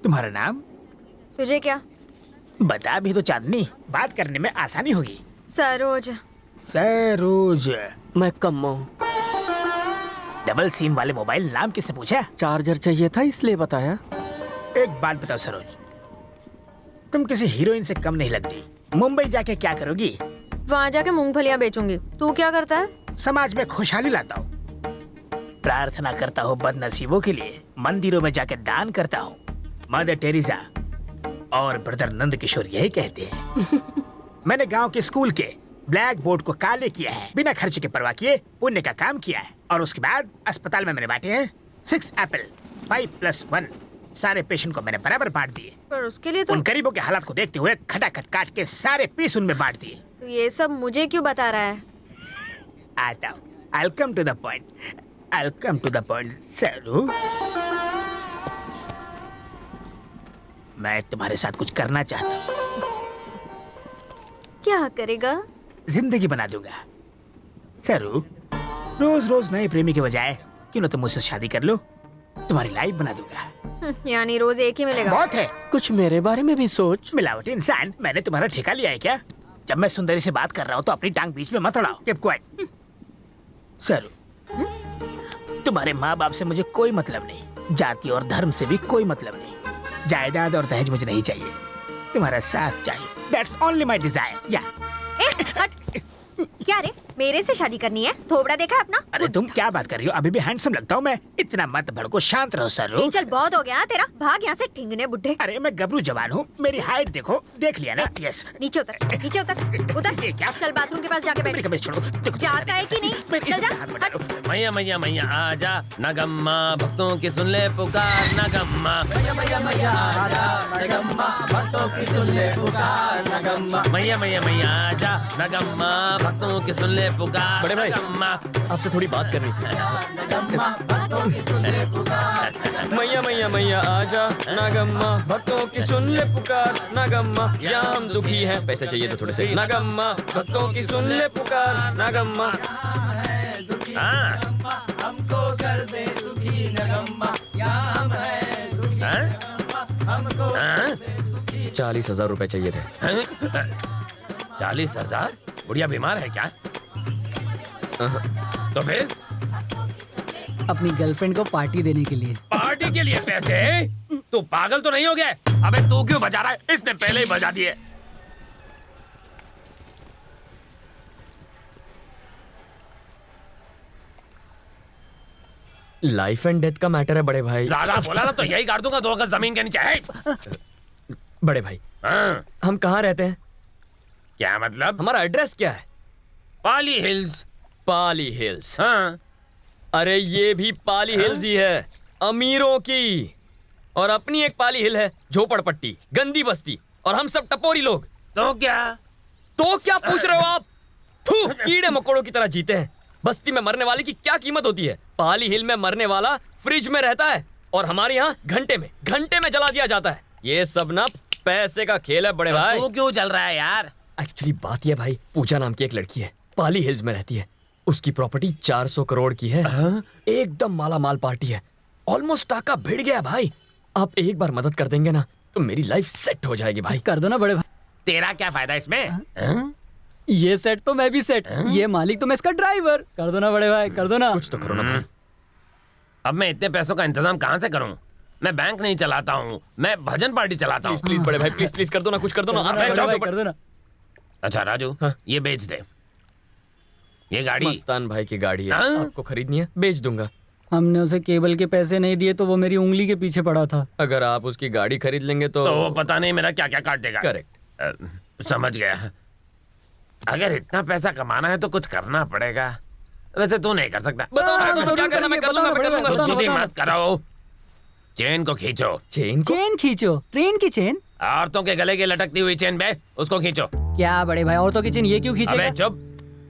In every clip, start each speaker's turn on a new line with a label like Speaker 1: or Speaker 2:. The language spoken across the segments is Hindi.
Speaker 1: तुम्हारा नाम?
Speaker 2: तुझे क्या?
Speaker 1: बता भी तो चांदनी, बात करने में आसानी होगी।
Speaker 2: सरोज।
Speaker 1: सरोज।
Speaker 3: मैं कम्मो।
Speaker 1: डबल सिम वाले मोबाइल नाम किसने पूछा?
Speaker 3: चार्जर चाहिए था इसलिए बताया।
Speaker 1: एक बात बताओ सरोज, तुम किसी हीरोइन से कम नहीं लगती। मुंबई जाके क्या करोगी?
Speaker 2: वहाँ जाके मूंगफलियाँ बेचूंगी। तू क्या करता है?
Speaker 1: समाज में खुशहाली लाता हूँ, प्रार्थना करता हूँ बदनसीबों के लिए, मंदिरों में जाके दान करता हूँ। मदर टेरेसा और ब्रदर नंद किशोर यही कहते हैं। मैंने गांव के स्कूल के ब्लैक बोर्ड को काले किया है, बिना खर्च के परवाह किए पुण्य का काम किया है। और उसके बाद अस्पताल में मैंने बांटे हैं 6 एप्पल 5+1। सारे पेशेंट को मैंने बराबर बांट दिए।
Speaker 2: पर उसके लिए तो
Speaker 1: उन गरीबों के हालात को देखते हुए खटाखट काट के सारे पीस उनमें बांट दिए।
Speaker 2: तू ये सब मुझे क्यों बता रहा है?
Speaker 1: आता हूँ, I'll come to the point. I'll come to the point, सरू। मैं तुम्हारे साथ कुछ करना चाहता हूँ।
Speaker 2: क्या करेगा?
Speaker 1: जिंदगी बना दूंगा। सरू, रोज रोज नए प्रेमी के बजाय क्यों ना तुम मुझसे शादी कर लो, तुम्हारी लाइफ बना दूंगा।
Speaker 2: यानी रोज एक ही मिलेगा?
Speaker 1: बहुत है।
Speaker 3: कुछ मेरे बारे में भी सोच।
Speaker 1: मिलावटी इंसान, मैंने तुम्हारा ठेका लिया है क्या? जब मैं सुंदरी से बात कर रहा हूँ तो अपनी टांग बीच में मत अड़ाओ। Keep quiet। सरू, तुम्हारे माँ बाप से मुझे कोई मतलब नहीं, जाति और धर्म से भी कोई मतलब नहीं, जायदाद और दहेज मुझे नहीं चाहिए, तुम्हारा साथ चाहिए। That's only my desire। या
Speaker 2: हट। क्या रे, मेरे से शादी करनी है? थोबड़ा देखा अपना?
Speaker 1: अरे तुम क्या बात कर रही हो? अभी भी हैंडसम लगता हूँ मैं। इतना मत भड़को, शांत रहो सरू।
Speaker 2: चल बहुत हो गया तेरा, भाग यहाँ से ठिंगने बुड्ढे।
Speaker 1: अरे मैं गबरू जवान हूँ, मेरी हाइट देखो, देख लिया ना? यस।
Speaker 2: नीचे उतर, नीचे उतर, उतर।
Speaker 1: ये क्या?
Speaker 2: चल बाथरूम के पास जाके बैठ।
Speaker 1: मेरी कमीज छोड़ो। देखो,
Speaker 2: जाता है कि नहीं?
Speaker 1: मेरी
Speaker 2: चल जा,
Speaker 1: हाथ में डालो।
Speaker 4: मैया मैया मैया आजा नगम्मा, भक्तों की सुन ले पुकार नगम्मा। मैया मैया मैया आजा नगम्मा, भक्तों की सुन ले पुकार नगम्मा। मैया मैया मैया आजा नगम्मा, भक्तों की सुन ले पुकार।
Speaker 5: बड़े भाई,
Speaker 4: नगम्मा।
Speaker 5: आपसे थोड़ी बात करनी थी। मैया मैया मैया आजा नागम्मा, भक्तों की सुन ले पुकार नागम्मा। या हम दुखी हैं, पैसे चाहिए तो थोड़े से नागम्मा, भक्तों की सुन ले पुकार नागम्मा।
Speaker 4: हाँ
Speaker 5: हमको कर दे सुखी नागम्मा, या हम है दुखी हमको 40,000 रुपए चाहिए थे।
Speaker 4: 40,000? बुढ़िया बीमार है क्या? तो फिर
Speaker 6: अपनी गर्लफ्रेंड को पार्टी देने के लिए।
Speaker 4: पार्टी के लिए पैसे? तू पागल तो नहीं हो गया? अबे तू क्यों बजा रहा है? इसने पहले ही बजा दिए।
Speaker 5: लाइफ एंड डेथ का मैटर है बड़े भाई।
Speaker 4: ज्यादा बोला ना तो यही गाड़ दूंगा 2 गज जमीन के नीचे है।
Speaker 5: बड़े भाई,
Speaker 4: हाँ,
Speaker 5: हम कहाँ रहते हैं?
Speaker 4: क्या मतलब?
Speaker 5: हमारा एड्रेस क्या है?
Speaker 4: पाली हिल्स।
Speaker 5: पाली हिल्स।
Speaker 4: हाँ
Speaker 5: अरे ये भी पाली हिल्स ही है, अमीरों की। और अपनी एक पाली हिल है, झोपड़पट्टी, गंदी बस्ती, और हम सब टपोरी लोग।
Speaker 4: तो क्या?
Speaker 5: तो क्या पूछ रहे हो आप? थू, कीड़े मकोड़ों की तरह जीते हैं। बस्ती में मरने वाले की क्या कीमत होती है? पाली हिल में मरने वाला फ्रिज में रहता है, और हमारे यहाँ घंटे में जला दिया जाता है। ये सब ना पैसे का खेल है बड़े भाई।
Speaker 4: तू क्यों चल रहा है यार?
Speaker 5: एक्चुअली बात यह भाई, पूजा नाम की एक लड़की है, पाली हिल्स में रहती है। उसकी प्रॉपर्टी 400 करोड़ की है। एकदम माला माल पार्टी है। ऑलमोस्ट टाका भिड़ गया भाई। आप एक बार मदद कर देंगे ना तो मेरी लाइफ सेट हो जाएगी भाई।
Speaker 6: कर दो ना बड़े भाई।
Speaker 4: तेरा क्या फायदा इसमें?
Speaker 6: ये सेट तो मैं भी सेट, ये मालिक तो मैं इसका ड्राइवर। कर दो ना बड़े भाई, कर दो ना।
Speaker 5: कुछ तो करो ना भाई।
Speaker 4: अब मैं इतने पैसों का इंतजाम कहाँ से करूँ? मैं बैंक नहीं चलाता हूँ, मैं भजन पार्टी चलाता हूँ।
Speaker 5: प्लीज बड़े भाई, प्लीज कर दो ना, कुछ कर दो ना। आप
Speaker 6: बड़े
Speaker 5: जाओ
Speaker 6: भाई,
Speaker 5: ऊपर।
Speaker 6: कर दो ना।
Speaker 4: अच्छा राजू,
Speaker 5: हाँ।
Speaker 4: ये बेच दे। ये गाड़ी
Speaker 5: मस्तान भाई की गाड़ी है,
Speaker 4: हाँ?
Speaker 5: आपको खरीदनी है? बेच दूंगा।
Speaker 6: हमने उसे केबल के पैसे नहीं दिए तो वो मेरी उंगली के पीछे पड़ा था।
Speaker 5: अगर आप उसकी गाड़ी खरीद लेंगे तो
Speaker 4: वो पता नहीं मेरा क्या क्या काट देगा।
Speaker 5: करेक्ट।
Speaker 4: समझ गया। अगर इतना पैसा कमाना है तो कुछ करना पड़ेगा। वैसे तू नहीं कर सकता।
Speaker 5: बताओ ना,
Speaker 6: बताओ,
Speaker 5: क्या करना, मैं कर लूंगा, मैं कर लूंगा।
Speaker 6: बताओ,
Speaker 4: चीटिंग
Speaker 6: बताओ।
Speaker 4: मत करो। चेन को खींचो।
Speaker 5: चेन को?
Speaker 6: चेन खींचो? ट्रेन की चेन?
Speaker 4: औरतों के गले की लटकती हुई चेन बे, उसको खींचो।
Speaker 6: क्या बड़े भाई, औरतों की चेन ये क्यों
Speaker 4: अबे
Speaker 6: खींचेगा?
Speaker 4: चुप।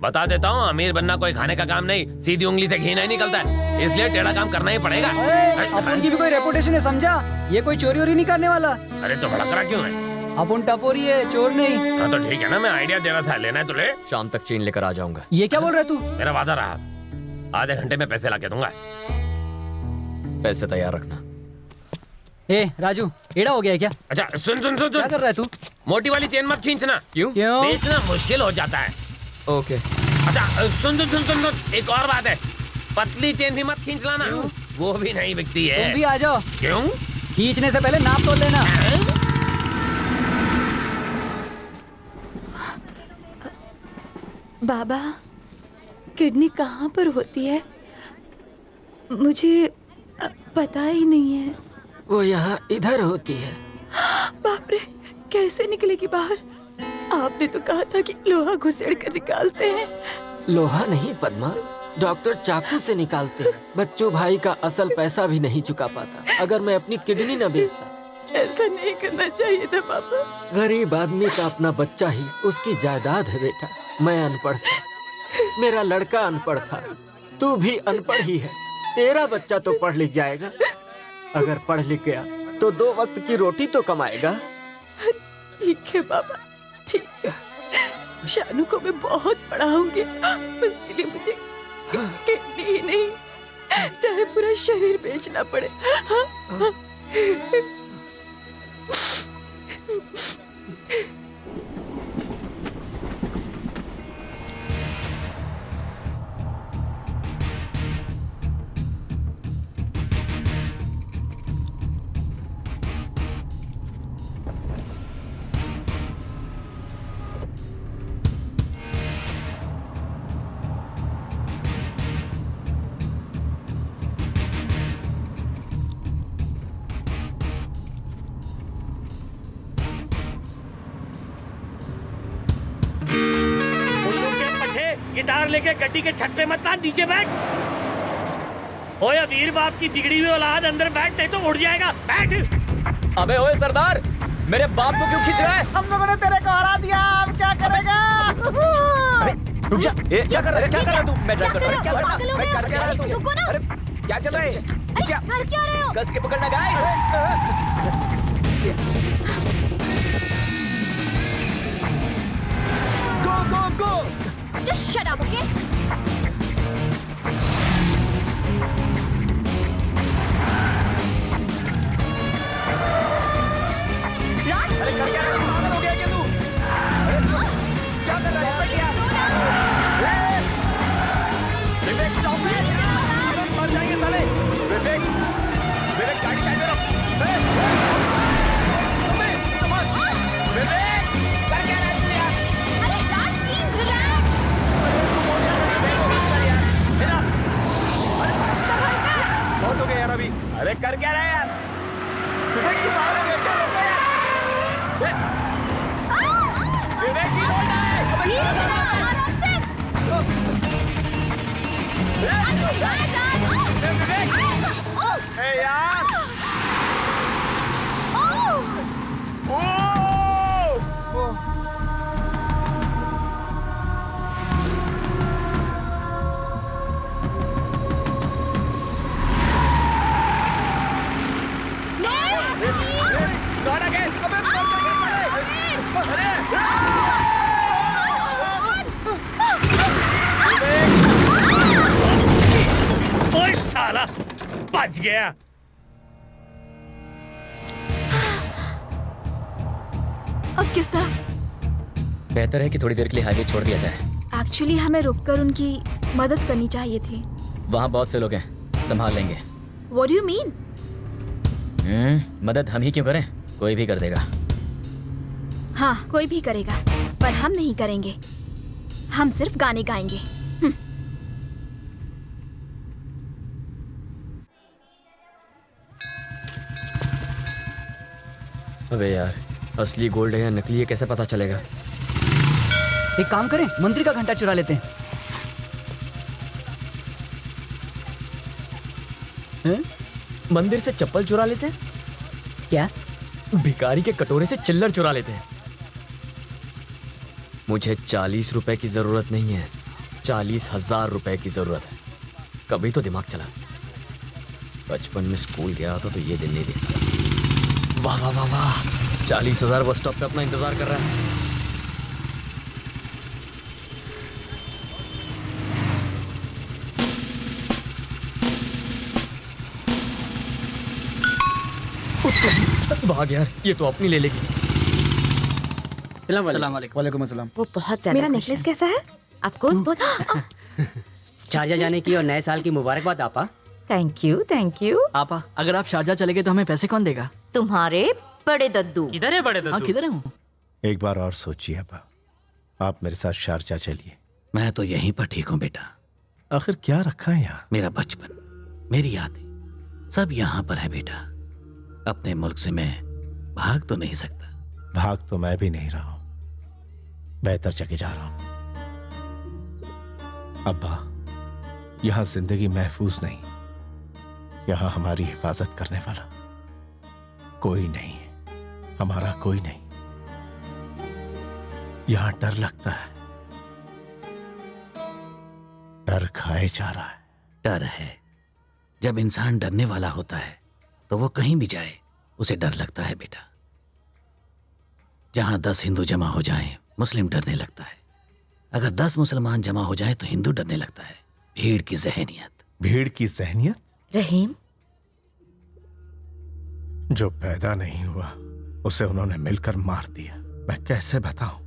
Speaker 4: बता देता हूँ, अमीर बनना कोई खाने का काम नहीं, सीधी उंगली से घी नहीं निकलता है, इसलिए टेढ़ा काम करना ही पड़ेगा।
Speaker 6: अपन की भी कोई रेपुटेशन है, समझा? ये कोई चोरी वोरी नहीं करने वाला।
Speaker 4: अरे तो भड़क रहा क्यों है?
Speaker 6: अपन टपोरी है, चोर नहीं।
Speaker 4: हाँ तो ठीक है ना, मैं आइडिया दे रहा था, लेना है तो ले।
Speaker 5: शाम तक चेन लेकर आ जाऊंगा।
Speaker 6: ये क्या बोल रहा है तू?
Speaker 4: मेरा वादा रहा, आधे घंटे में पैसे ला के दूंगा।
Speaker 5: पैसे तैयार रखना।
Speaker 6: ए राजू, एड़ा हो गया है क्या?
Speaker 4: अच्छा सुन सुन सुन
Speaker 6: क्या
Speaker 4: सुन,
Speaker 6: कर रहा है तू?
Speaker 4: मोटी वाली चेन मत खींचना।
Speaker 5: क्यों?
Speaker 6: क्यों?
Speaker 4: बेचना मुश्किल हो जाता है।
Speaker 5: ओके।
Speaker 4: अच्छा सुन सुन सुन सुन सुन, एक और बात है, पतली चेन भी मत खींच लाना, वो भी नहीं बिकती है।
Speaker 6: तुम भी आ जाओ,
Speaker 4: क्यों?
Speaker 6: खींचने से पहले नाप तोल लेना।
Speaker 7: बाबा, किडनी कहाँ पर होती है? मुझे पता ही नहीं है।
Speaker 3: वो यहाँ इधर होती है।
Speaker 7: बाप रे, कैसे निकलेगी बाहर? आपने तो कहा था कि लोहा घुसेड़ कर निकालते हैं।
Speaker 3: लोहा नहीं पद्मा, डॉक्टर चाकू से निकालते हैं। बच्चू भाई का असल पैसा भी नहीं चुका पाता अगर मैं अपनी किडनी न बेचता।
Speaker 7: ऐसा नहीं करना चाहिए था पापा।
Speaker 3: गरीब आदमी का अपना बच्चा ही उसकी जायदाद है बेटा। मैं अनपढ़ था, मेरा लड़का अनपढ़ था, तू भी अनपढ़ ही है। तेरा बच्चा तो पढ़ लिख जाएगा। अगर पढ़ लिख गया तो 2 वक्त की रोटी तो कमाएगा।
Speaker 7: ठीक है बाबा, ठीक है। शानू को मैं बहुत पढ़ाऊंगी, उसके लिए मुझे किडनी ही नहीं, चाहे पूरा शरीर बेचना पड़े। हाँ, हाँ।
Speaker 4: गिटार लेके गड्डी के छत पे मत आ, नीचे बैठ। ओए अमीर बाप की बिगड़ी हुई औलाद, अंदर बैठ नहीं तो उड़ जाएगा। बैठ।
Speaker 5: अबे ओए सरदार, मेरे बाप को क्यों खींच रहा है?
Speaker 8: हम लोगों ने तेरे को हरा दिया, अब क्या करेगा?
Speaker 5: रुक जा। क्या कर रहा है तू? मैं ड्राइव कर रहा हूँ। क्या कर रहा है? मैं कर क्या रहा हूँ?
Speaker 2: रुको ना।
Speaker 5: अरे क्या चल रहा है?
Speaker 2: घर क्या रहे हो?
Speaker 5: कस के पकड़ना गाइस। गो गो गो।
Speaker 2: Just shut up, okay? Run!
Speaker 8: अरे कर क्या रहा है? पागल हो गया क्या तू? क्या कर रहा है?
Speaker 5: विवेक स्टॉप इट।
Speaker 8: मर जाएंगे साले।
Speaker 5: विवेक, विवेक गाड़ी साइड में रख। विवेक, कर क्या रहा है तू यार?
Speaker 2: अरे Raj, please relax.
Speaker 8: बहुत हो गया यार अभी।
Speaker 5: अरे कर क्या रहा है यार?
Speaker 8: विवेक तू पागल हो गया क्या?
Speaker 5: विवेक की रोड है।
Speaker 2: ठीक है ना, आराम से.
Speaker 8: ए यार।
Speaker 5: Not again.
Speaker 4: ओए साला, बच गया।
Speaker 7: अब किस तरफ?
Speaker 5: बेहतर है कि थोड़ी देर के लिए हाईवे छोड़ दिया जाए।
Speaker 7: एक्चुअली हमें रुककर उनकी मदद करनी चाहिए थी।
Speaker 5: वहाँ बहुत से लोग हैं, संभाल लेंगे।
Speaker 7: What do you mean?
Speaker 5: मदद हम ही क्यों करें? कोई भी कर देगा।
Speaker 7: हाँ, कोई भी करेगा, पर हम नहीं करेंगे। हम सिर्फ गाने गाएंगे।
Speaker 5: अबे यार, असली गोल्ड है या नकली है कैसे पता चलेगा?
Speaker 6: एक काम करें, मंत्री का घंटा चुरा लेते हैं।
Speaker 5: मंदिर से चप्पल चुरा लेते हैं?
Speaker 6: क्या?
Speaker 5: भिखारी के कटोरे से चिल्लर चुरा लेते हैं। मुझे 40 रुपए की जरूरत नहीं है, 40,000 रुपए की जरूरत है। कभी तो दिमाग चला। बचपन में स्कूल गया था तो ये दिन नहीं देखा। वाह वाह वाह वाह, 40,000 बस स्टॉप पे अपना इंतजार कर रहा है। भाग यार, ये तो अपनी ले लेगी।
Speaker 6: सलाम वालेकुम।
Speaker 8: वालेकुम अस्सलाम।
Speaker 2: वो बहुत ज्यादा
Speaker 7: मेरा
Speaker 2: खुश
Speaker 7: नेकलेस
Speaker 2: है।
Speaker 7: कैसा है?
Speaker 2: ऑफ कोर्स बहुत।
Speaker 6: शारजा जाने की और नए साल की मुबारकबाद आपा।
Speaker 7: Thank you thank you.
Speaker 6: आपा, अगर आप शारजा चले गए तो हमें पैसे कौन देगा?
Speaker 2: तुम्हारे बड़े दद्दू।
Speaker 1: इधर है बड़े
Speaker 6: हाँ, किधर हूँ?
Speaker 8: एक बार और सोचिए अब्बा, आप मेरे साथ शारजा चलिए।
Speaker 4: मैं तो यहीं पर ठीक हूँ बेटा।
Speaker 8: आखिर क्या रखा है यहाँ?
Speaker 4: मेरा बचपन, मेरी यादें, सब यहाँ पर है बेटा। अपने मुल्क से मैं भाग तो नहीं सकता।
Speaker 8: भाग तो मैं भी नहीं रहा हूं, बेहतर जगह जा रहा हूं। अब्बा, यहां जिंदगी महफूज नहीं, यहां हमारी हिफाजत करने वाला कोई नहीं है, हमारा कोई नहीं। यहां डर लगता है, डर खाए जा रहा है।
Speaker 4: डर है, जब इंसान डरने वाला होता है तो वो कहीं भी जाए उसे डर लगता है बेटा। जहां 10 हिंदू जमा हो जाएं, मुस्लिम डरने लगता है। अगर 10 मुसलमान जमा हो जाएं तो हिंदू डरने लगता है। भीड़ की जहनियत।
Speaker 8: भीड़ की जहनियत?
Speaker 7: रहीम,
Speaker 8: जो पैदा नहीं हुआ उसे उन्होंने मिलकर मार दिया। मैं कैसे बताऊं?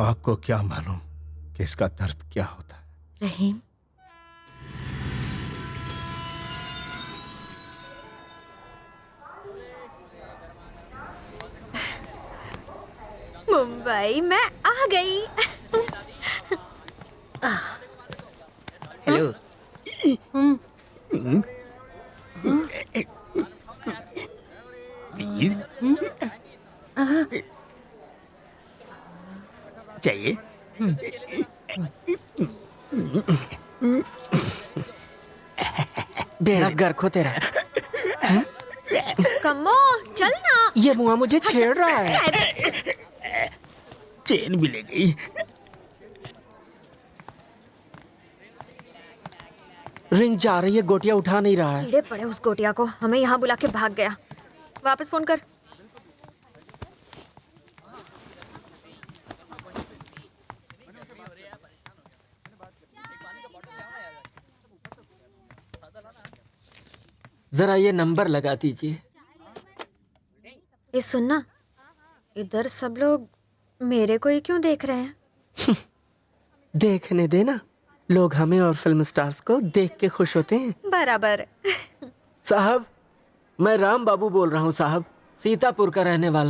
Speaker 8: आपको क्या मालूम कि इसका दर्द क्या होता है?
Speaker 7: रहीम,
Speaker 2: मुंबई मैं आ गई।
Speaker 6: हेलो।
Speaker 1: चाहिए?
Speaker 3: बेड़ा गर्क हो तेरा।
Speaker 2: कमो चल ना।
Speaker 3: ये मुआ मुझे छेड़ रहा है।
Speaker 1: चेन भी ले गई।
Speaker 3: रिंग जा रही है, गोटियां उठा नहीं रहा है।
Speaker 2: कीड़े पड़े उस गोटिया को, हमें यहाँ बुला के भाग गया। वापस फोन कर।
Speaker 3: जरा ये नंबर लगा दीजिए।
Speaker 2: ये सुनना, इधर सब लोग मेरे को ही क्यों देख रहे हैं?
Speaker 3: देखने देना, लोग हमें और फिल्म स्टार्स को देख के खुश होते हैं।
Speaker 2: बराबर।
Speaker 3: साहब, मैं राम बाबू बोल रहा हूँ साहब, सीतापुर का रहने वाला।